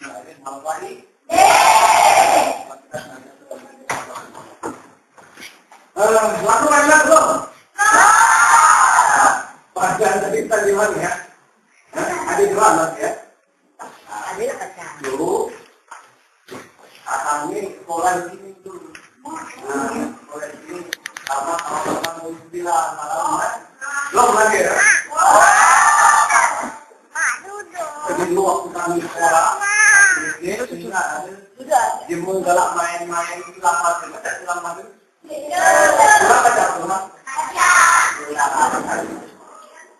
Malam lagi. Lakukan belum? Bagian tadi tadiwan ya. Ada dua ya. Ada apa? Dulu, kami sekolah di sini dulu. Sekolah di sini sama orang-orang Muslimah malam. Belum lagi ya? Jadi dulu waktu kami sekolah, ini ada di menggalak main-main lama itu. Sudah ada rumah.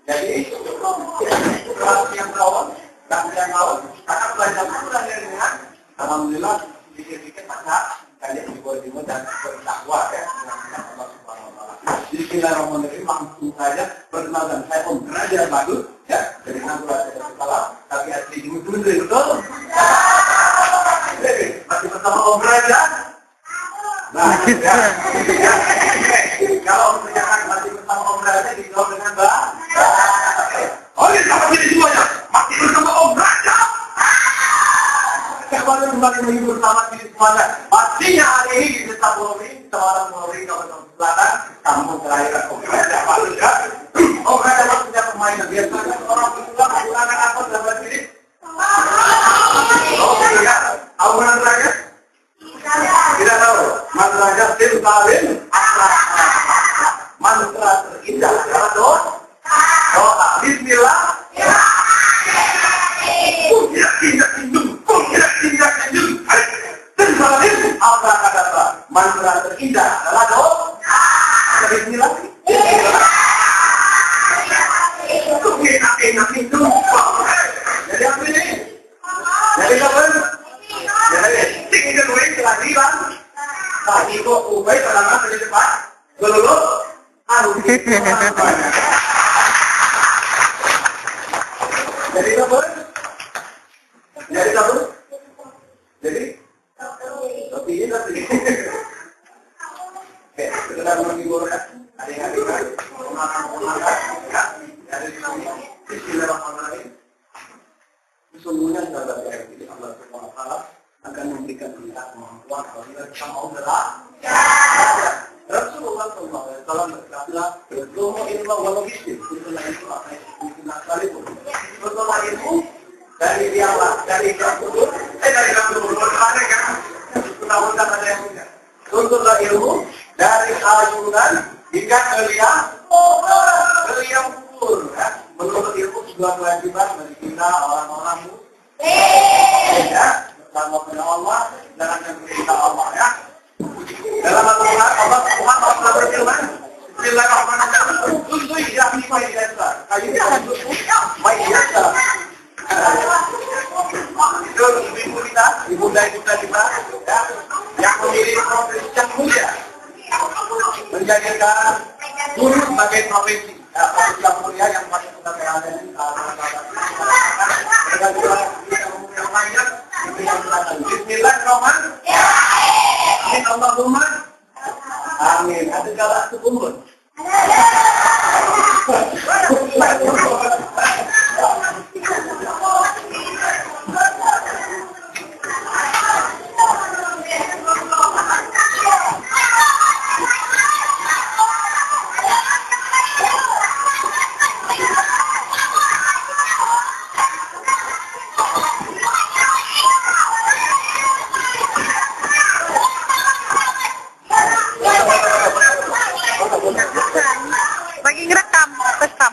Jadi kelas yang tahun dan yang tahun akan belajar pulang dari dengan alhamdulillah dikit-dikit ada kalian dibuat dan bertakwa ya dengan Allah Subhanahu Wa Taala. Bismillahirrahmanirrahim, langsung saja perkenalan saya Om Raja Badut ya dari Nampula Sekolah tapi asli di Mudun betul. Masih bersama Om Raja. Nah, ya. Kalau menanyakan masih bersama Om Raja dijawab dengan Mbak. Oke, selamat sini semuanya. Masih bersama Om Raja. Kembali menghibur selamat sini semuanya. Pastinya hari ini di Desa Polri, seorang Polri Kabupaten Selatan, kampung kelahiran Om Raja Badut ya. Om Raja Badut punya permainan biasanya orang tua menggunakan apa dalam diri? Oh iya, tahu mana Raja? Tidak tahu. Mantra Silbalin mantra terindah adalah doa. Bismillah. Mantra terindah adalah doa. Bismillah. Jadi apa ini? Jadi apa? Jadi tinggal duit kelahiran. Tadi itu ubay pertama dari depan, dulu, jadi apa? Jadi, tapi ini nanti. Oke, sekedar menghibur adik-adik, menganak-anak, ya, dari sini, Bismillahirrahmanirrahim. Sesungguhnya sahabat yang di Allah Subhanahu Wa Taala akan memberikan kita kemampuan kalau kita mau berdoa. Rasulullah SAW berkata, "Berdoa ilmu walau bisnis." Itulah itu apa yang kita kali itu. Berdoa ilmu dari Allah, dari Rasulullah, dari Rasulullah ada kan? Kita ada yang punya. Tuntutlah ilmu dari ayunan hingga kalian kubur. Menuntut ilmu sebuah kewajiban bagi kita orang-orang muslim. Sama kepada Allah dengan yang perintah Allah ya. Dalam Al-Quran Allah berfirman, Bismillahirrahmanirrahim. Untuk yang biasa, kayunya biasa. Itu ibu kita, ibunda kita ya, yang memilih profesi yang mulia, menjadikan guru sebagai profesi. Ya, profesi yang mulia yang paling kita berada di Bismillahirrahmanirrahim. Allahumma amin. Ada kala sekumbul. Lagi ngerekam, rekam.